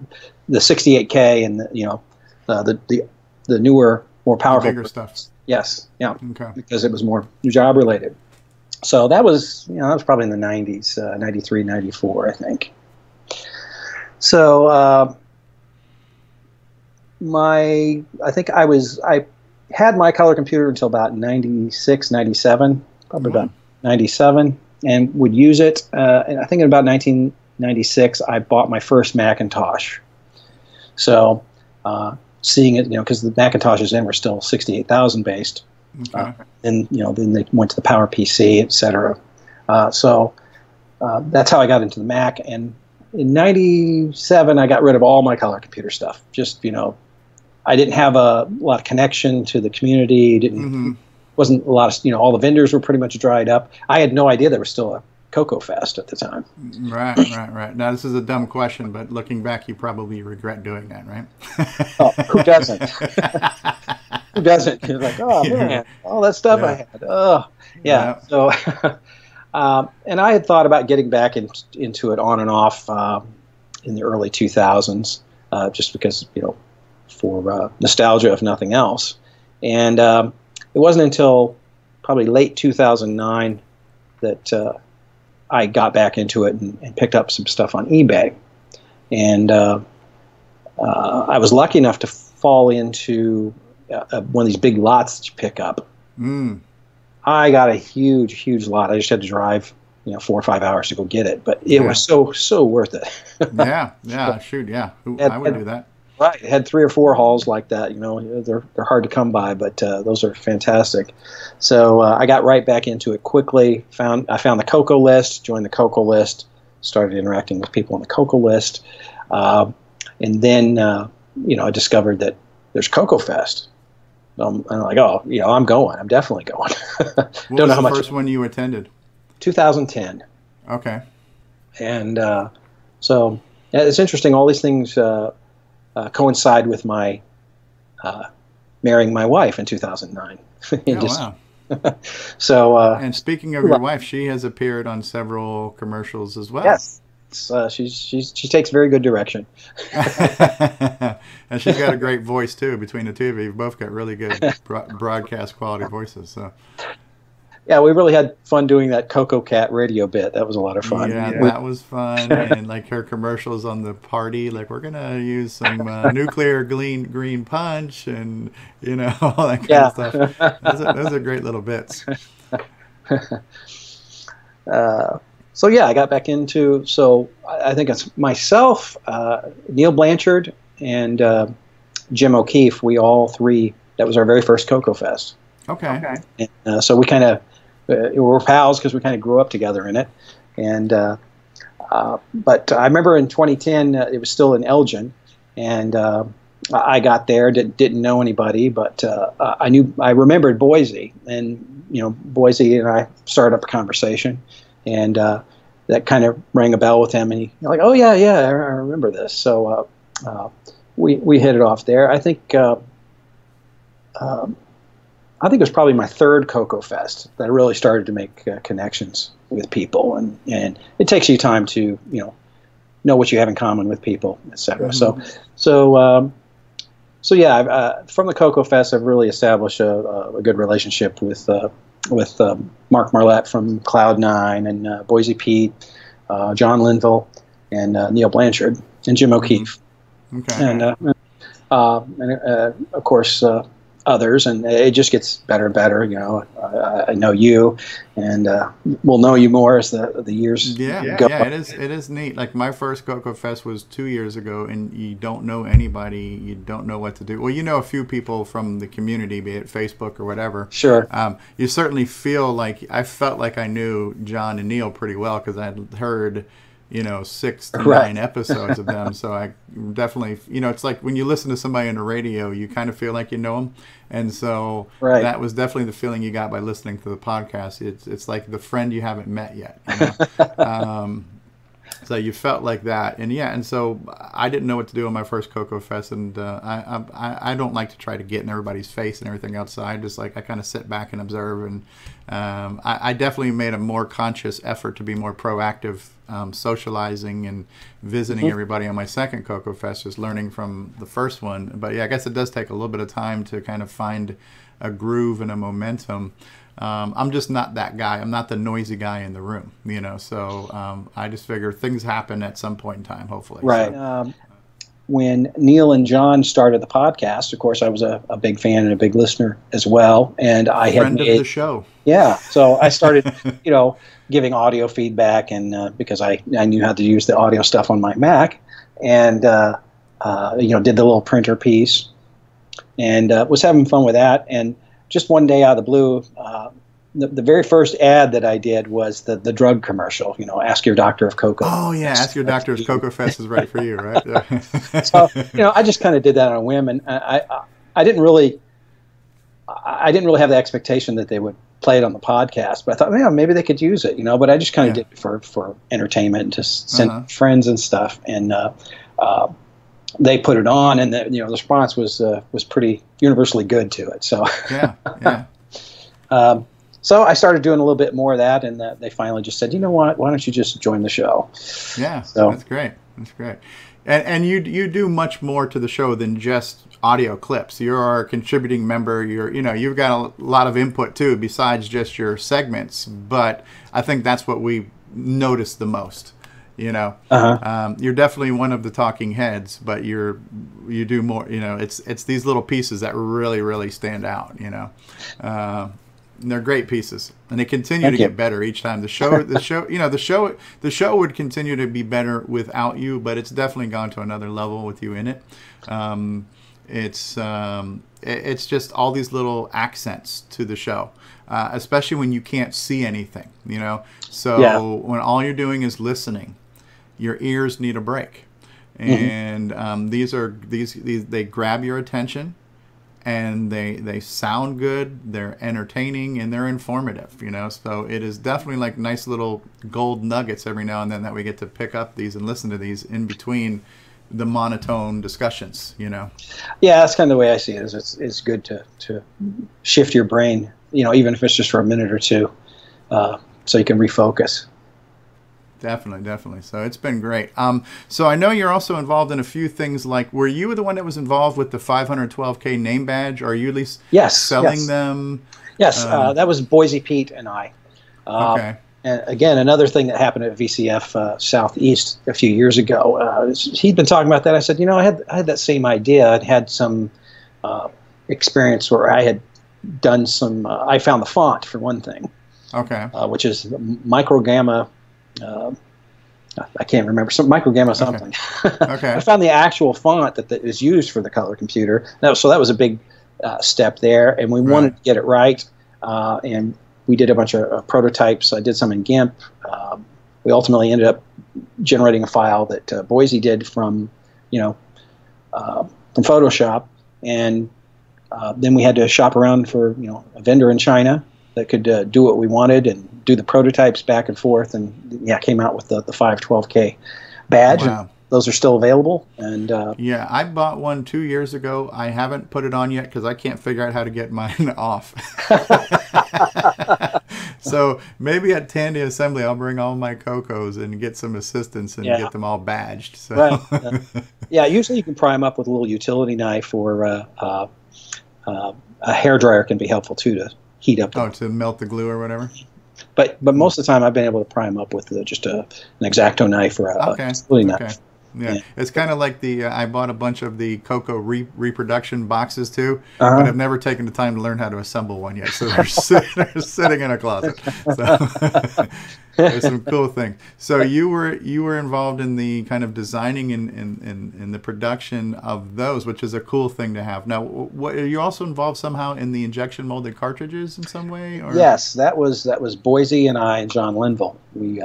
68K and the newer, more powerful, bigger stuff. Yes, yeah, okay. Because it was more job related. So that was probably in the 90s, 93, 94, I think. So I had my color computer until about 96, 97. Probably about 97, and would use it. And I think in about 1996, I bought my first Macintosh. So seeing it, because the Macintoshes then were still 68,000 based. Okay. Then they went to the PowerPC, etc. So that's how I got into the Mac. And in 97, I got rid of all my color computer stuff. Just I didn't have a lot of connection to the community. Wasn't a lot of, all the vendors were pretty much dried up. I had no idea there was still a CoCoFEST at the time. Right. Now, this is a dumb question, but looking back, you probably regret doing that, right? Oh, who doesn't? Who doesn't? You're like, oh, man, all that stuff I had. Oh, yeah. So, and I had thought about getting back into it on and off in the early 2000s, just because, for nostalgia, if nothing else. And it wasn't until probably late 2009 that I got back into it and picked up some stuff on eBay. And I was lucky enough to fall into one of these big lots that you pick up. I got a huge lot. I just had to drive 4 or 5 hours to go get it, but it was so worth it. Shoot, yeah. I would do that. Right, it had 3 or 4 halls like that. They're hard to come by, but those are fantastic. So I got right back into it quickly. I found the CoCo list, joined the CoCo list, started interacting with people on the CoCo list, and then I discovered that there's CoCoFEST. I'm like, I'm going. I'm definitely going. What was the first one you attended? 2010. Okay. And so it's interesting. All these things coincide with my marrying my wife in 2009. Wow. So. And speaking of your wife, she has appeared on several commercials as well. Yes. She takes very good direction. And she's got a great voice too. Between the two of you, you've both got really good broadcast quality voices. So. Yeah, we really had fun doing that Coco Cat radio bit. That was a lot of fun. Yeah, that was fun. And like her commercials on the party, like we're gonna use some nuclear green punch, and all that kind of stuff. Those are great little bits. So yeah, I got back into. So I think it's myself, Neil Blanchard, and Jim O'Keefe. We all three. That was our very first CoCoFEST. Okay. And, so we kind of were pals because we kind of grew up together in it. And but I remember in 2010 it was still in Elgin, and I got there, didn't know anybody, but I remembered Boise, and Boise and I started up a conversation, and that kind of rang a bell with him, and he like, oh yeah, I remember this. So we hit it off there. I think it was probably my third CoCoFEST that I really started to make connections with people, and it takes you time to know what you have in common with people, etc. Mm-hmm. So yeah, from the CoCoFEST, I've really established a good relationship with Mark Marlette from Cloud9, and Boise Pete, John Linville, and Neil Blanchard, and Jim O'Keefe. Okay. And of course others, and it just gets better and better. I know you, and we'll know you more as the years go. Yeah, it is neat. Like my first CoCoFEST was 2 years ago, and you don't know anybody, you don't know what to do. Well, you know a few people from the community, be it Facebook or whatever. Sure. You certainly feel like I felt like I knew John and Neil pretty well because I had heard 6 to 9 episodes of them. So I definitely, it's like when you listen to somebody on the radio, you kind of feel like you know them. And so that was definitely the feeling you got by listening to the podcast. It's like the friend you haven't met yet. So you felt like that. And so I didn't know what to do on my first CoCoFEST, and I don't like to try to get in everybody's face and everything outside. Just like I kind of sit back and observe, and I definitely made a more conscious effort to be more proactive, socializing and visiting everybody on my second CoCoFEST, just learning from the first one. But yeah, I guess it does take a little bit of time to kind of find a groove and a momentum. I'm just not that guy. I'm not the noisy guy in the room, so I just figure things happen at some point in time, hopefully. Right. So, when Neil and John started the podcast, of course, I was a big fan and a big listener as well. And I had friend of the show. Yeah. So I started, giving audio feedback, and because I knew how to use the audio stuff on my Mac, and did the little printer piece, and was having fun with that. And just one day out of the blue, the very first ad that I did was the drug commercial. Ask your doctor if CoCo. Oh yeah, ask your doctor if CoCoFEST is right for you, right? So I just kind of did that on a whim, and I didn't really have the expectation that they would play it on the podcast, but I thought, maybe they could use it, But I just kind of did it for entertainment, and just sent friends and stuff, and they put it on, and the response was pretty universally good to it. So yeah. So I started doing a little bit more of that, and they finally just said, you know what, why don't you just join the show? Yeah, so that's great. And you do much more to the show than just audio clips. You're a contributing member. You've got a lot of input too, besides just your segments. But I think that's what we noticed the most. You're definitely one of the talking heads, but you do more. It's these little pieces that really, really stand out. And they're great pieces, and they continue to get better each time. The show would continue to be better without you, but it's definitely gone to another level with you in it. It's just all these little accents to the show, especially when you can't see anything. So when all you're doing is listening, your ears need a break, and these they grab your attention. And they sound good, they're entertaining, and they're informative, So it is definitely like nice little gold nuggets every now and then that we get to pick up these and listen to these in between the monotone discussions, Yeah, that's kind of the way I see it. It's good to shift your brain, even if it's just for a minute or two, so you can refocus. Definitely, definitely. So it's been great. So I know you're also involved in a few things. Like, were you the one that was involved with the 512K name badge? Or are you at least selling them? Yes, that was Boise Pete and I. Okay. And again, another thing that happened at VCF Southeast a few years ago. He'd been talking about that. I said, I had that same idea. I'd had some experience where I had done some. I found the font for one thing. Okay. Which is microgamma. I can't remember, some microgamma something. Okay. I found the actual font that is used for the color computer. So that was a big step there, and we wanted to get it right. And we did a bunch of prototypes. I did some in GIMP. We ultimately ended up generating a file that Boise did from Photoshop, and then we had to shop around for a vendor in China that could do what we wanted and do the prototypes back and forth, and came out with the 512K badge. Wow. And those are still available. And yeah, I bought one 2 years ago. I haven't put it on yet because I can't figure out how to get mine off. So maybe at Tandy Assembly, I'll bring all my CoCos and get some assistance and get them all badged. So. Right. Yeah, usually you can pry them up with a little utility knife, or a hairdryer can be helpful too to heat up. To melt the glue or whatever. But most of the time, I've been able to pry them up with just an X-Acto knife or a utility knife. Yeah, it's kind of like I bought a bunch of the CoCo reproduction boxes too, but I've never taken the time to learn how to assemble one yet. So they're sitting in a closet. So there's some cool things. So you were involved in the kind of designing and the production of those, which is a cool thing to have. Now, are you also involved somehow in the injection molded cartridges in some way? Or? Yes, that was Boise and I and John Linville. We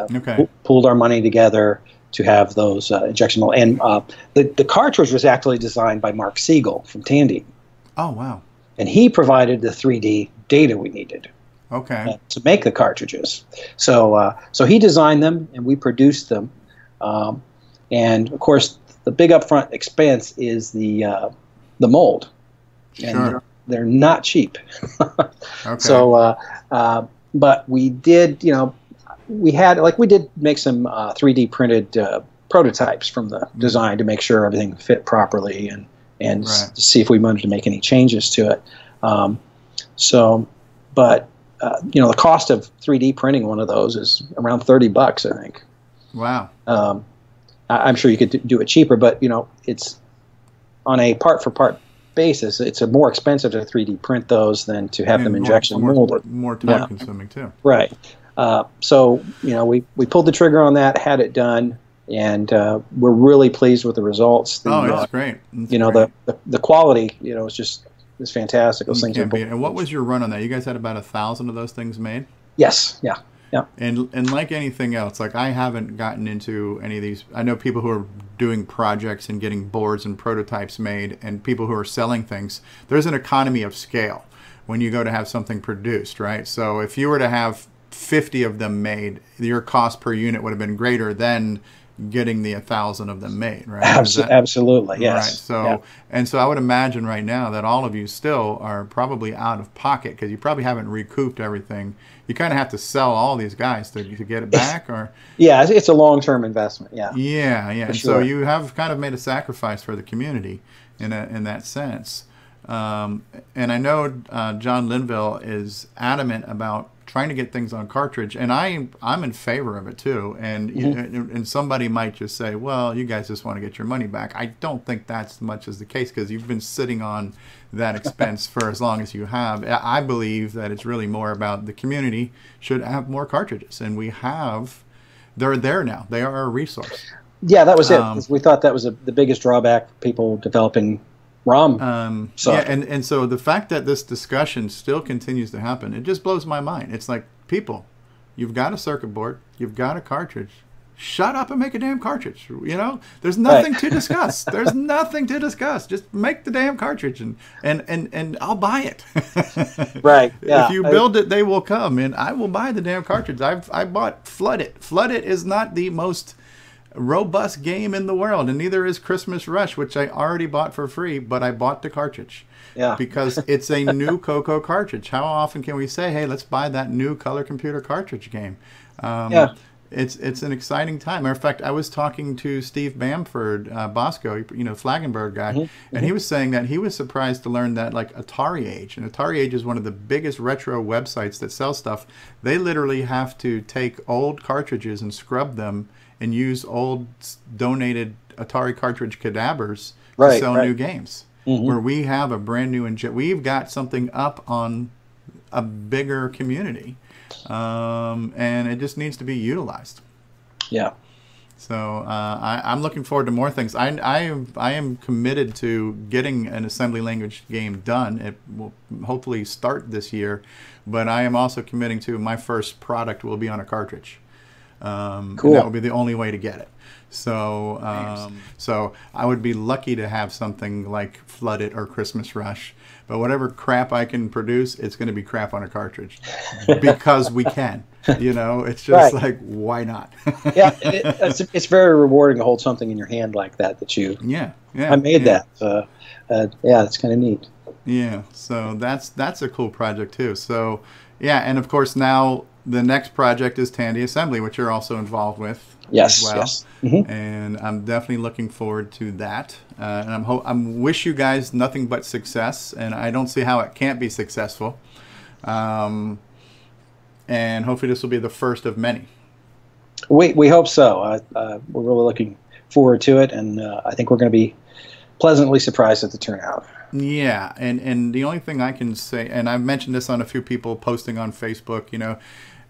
pooled our money together to have those injection mold. And the cartridge was actually designed by Mark Siegel from Tandy. Oh, wow. And he provided the 3D data we needed to make the cartridges. So he designed them, and we produced them. And, of course, the big upfront expense is the mold. And they're not cheap. So, but we did, we did make some 3D printed prototypes from the design to make sure everything fit properly, and to see if we wanted to make any changes to it. But the cost of 3D printing one of those is around $30, I think. Wow. I'm sure you could do it cheaper, but it's on a part for part basis. It's more expensive to 3D print those than to have them injection molded. More time consuming too. Right. So we pulled the trigger on that, had it done, and we're really pleased with the results. It's great. The quality, is fantastic. Those things are. And what was your run on that? You guys had about 1,000 of those things made? Yes. Yeah. Yeah. And like anything else, like I haven't gotten into any of these. I know people who are doing projects and getting boards and prototypes made, and people who are selling things. There's an economy of scale when you go to have something produced, right? So if you were to have 50 of them made, your cost per unit would have been greater than getting the 1,000 of them made, right? Absolutely, yes. Right. So I would imagine right now that all of you still are probably out of pocket because you probably haven't recouped everything. You kind of have to sell all these guys to get it back, or it's a long-term investment. And so you have kind of made a sacrifice for the community in that sense. And I know John Linville is adamant about trying to get things on cartridge, and I'm in favor of it too. And and somebody might just say, well, you guys just want to get your money back. I don't think that's much as the case, because you've been sitting on that expense for as long as you have. I believe that it's really more about the community should have more cartridges, and they're there now. They are a resource. Yeah, that was it. We thought that was the biggest drawback for people developing ROM. And so the fact that this discussion still continues to happen, it just blows my mind. It's like, people, you've got a circuit board, you've got a cartridge. Shut up and make a damn cartridge. There's nothing to discuss. There's nothing to discuss. Just make the damn cartridge, and I'll buy it. Right. Yeah. If you build it, they will come, and I will buy the damn cartridge. I bought Flood It. Flood It is not the most robust game in the world, and neither is Christmas Rush, which I already bought for free, but I bought the cartridge because it's a new CoCo cartridge. How often can we say, hey, let's buy that new color computer cartridge game? it's an exciting time. Matter of fact, I was talking to Steve Bamford, Bosco, Flagenberg guy, and he was saying that he was surprised to learn that like Atari Age, and Atari Age is one of the biggest retro websites that sell stuff. They literally have to take old cartridges and scrub them and use old donated Atari cartridge cadavers to sell new games. Where we have a brand new, we've got something up on a bigger community. And it just needs to be utilized. Yeah. So I'm looking forward to more things. I am committed to getting an assembly language game done. It will hopefully start this year, but I am also committing to my first product will be on a cartridge. Cool. And that will be the only way to get it. So so I would be lucky to have something like Flood It or Christmas Rush. But whatever crap I can produce, it's going to be crap on a cartridge because we can. It's just like, why not? Yeah, it's very rewarding to hold something in your hand like that you. Yeah. I made that. It's kind of neat. Yeah, so that's a cool project too. So and of course now the next project is Tandy Assembly, which you're also involved with. Yes, as well. yes. And I'm definitely looking forward to that. And I wish you guys nothing but success, and I don't see how it can't be successful. And hopefully this will be the first of many. We hope so. We're really looking forward to it, and I think we're going to be pleasantly surprised at the turnout. Yeah, and the only thing I can say, and I've mentioned this on a few people posting on Facebook,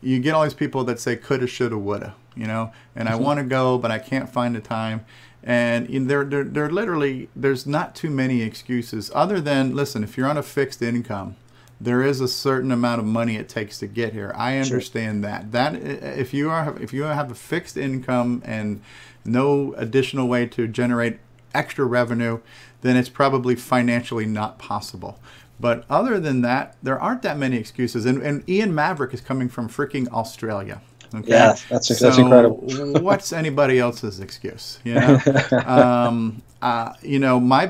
you get all these people that say coulda, shoulda, woulda, and I want to go, but I can't find the time. And they're literally, there's not too many excuses other than, listen, if you're on a fixed income, there is a certain amount of money it takes to get here. I understand that if you have a fixed income and no additional way to generate extra revenue, then it's probably financially not possible. But other than that, there aren't that many excuses. And Ian Maverick is coming from freaking Australia. Okay? Yeah, that's incredible. What's anybody else's excuse? My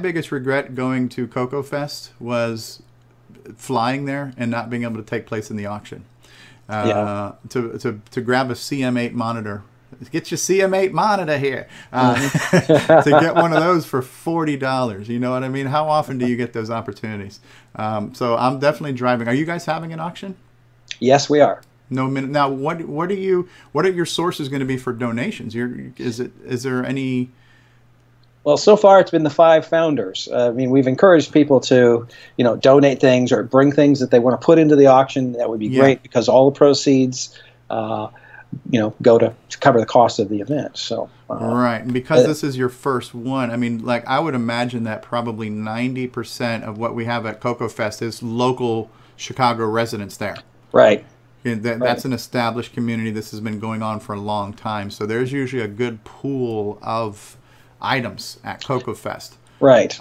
biggest regret going to CoCoFEST was flying there and not being able to take place in the auction. To grab a CM8 monitor. Get your CM8 monitor here. To get one of those for $40. You know what I mean? How often do you get those opportunities? So I'm definitely driving. Are you guys having an auction? Yes, we are. No minute. Now, what are your sources going to be for donations? Is there any? Well, so far it's been the 5 founders. We've encouraged people to, donate things or bring things that they want to put into the auction. That would be great because all the proceeds, go to cover the cost of the event. So right, and because this is your first one, I would imagine that probably 90% of what we have at CoCoFEST is local Chicago residents there. Right. That's an established community. This has been going on for a long time. So there's usually a good pool of items at CoCoFEST. Right.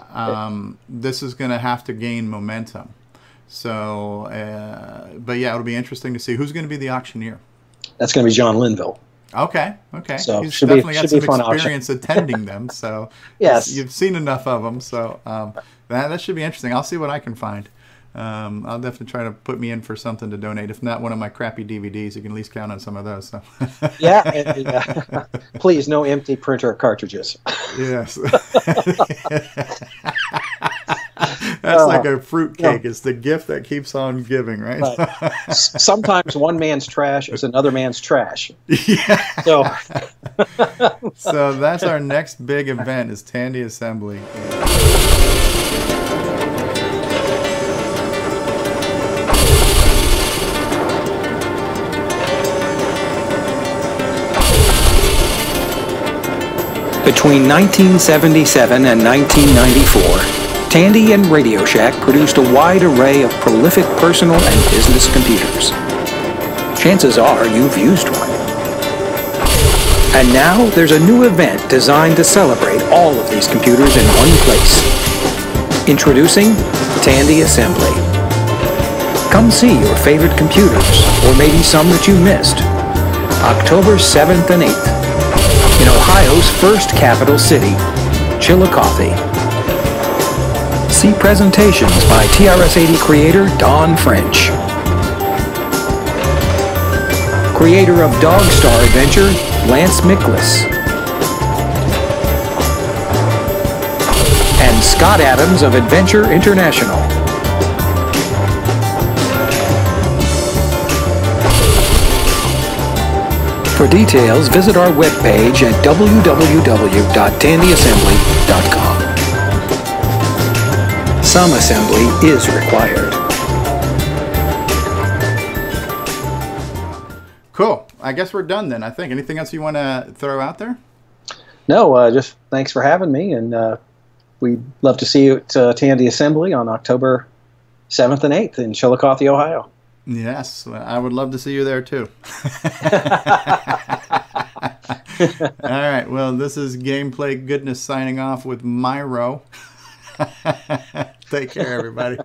This is going to have to gain momentum. So, but yeah, it'll be interesting to see who's going to be the auctioneer. That's going to be John Linville. Okay. So he's definitely got some auction. experience attending them. So yes, you've seen enough of them. So that should be interesting. I'll see what I can find. I'll definitely try to put me in for something to donate. If not one of my crappy DVDs, you can at least count on some of those. So. Yeah. Please, no empty printer cartridges. Yes. That's like a fruitcake. It's the gift that keeps on giving, right? Sometimes one man's trash is another man's trash. Yeah. So that's our next big event is Tandy Assembly. Between 1977 and 1994, Tandy and Radio Shack produced a wide array of prolific personal and business computers. Chances are you've used one. And now there's a new event designed to celebrate all of these computers in one place. Introducing Tandy Assembly. Come see your favorite computers, or maybe some that you missed. October 7th and 8th. In Ohio's first capital city, Chillicothe. See presentations by TRS-80 creator Don French. creator of Dog Star Adventure, Lance Miklas. And Scott Adams of Adventure International. For details, visit our webpage at www.tandyassembly.com. Some assembly is required. Cool. I guess we're done then, I think. Anything else you want to throw out there? No, just thanks for having me, and we'd love to see you at Tandy Assembly on October 7th and 8th in Chillicothe, Ohio. Yes, I would love to see you there too. All right, well, this is Gameplay Goodness signing off with MiRo. Take care, everybody.